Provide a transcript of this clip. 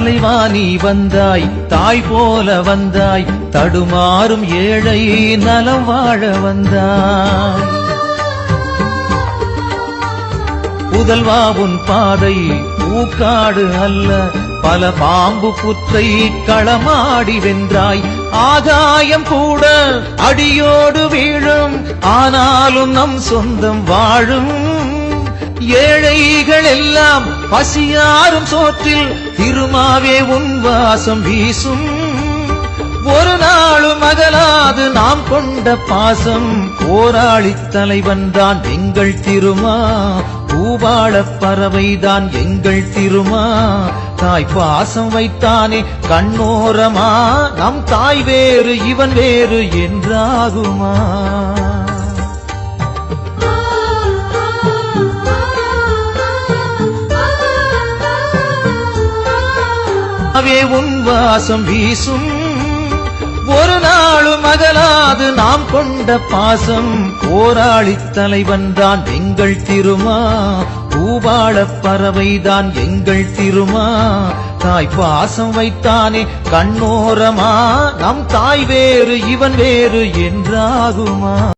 தலைவா நீ வந்தாய், தாய் போல வந்தாய், தடுமாறும் ஏழை நலம் வாழ வந்தாய். புதல்வா உன் பாதை பூக்காடு அல்ல, பல பாம்பு புற்றை களமாடி வென்றாய். ஆகாயம் கூட அடியோடு வீழும், ஆனாலும் நம் சொந்தம் வாழும். ஏழைகள் எல்லாம் பசியாரும் சோற்றில் திருமாவே உன் வாசம் வீசும். ஒரு நாளும் அகலாது நாம் கொண்ட பாசம், போராளி தலைவன் தான் எங்கள் திருமா, பூபாள பறவைதான் எங்கள் திருமா. தாய் பாசம் வைத்தானே கண்ணோரமா, நம் தாய் வேறு இவன் வேறு என்றாகுமா? உன் வாசம் வீசும், ஒரு நாளும் அகலாது நாம் கொண்ட பாசம், போராளி தலைவன் தான் எங்கள் திருமா, பூபாள பறவைதான் எங்கள் திருமா. தாய் பாசம் வைத்தானே கண்ணோரமா, நம் தாய் வேறு இவன் வேறு என்றாகுமா?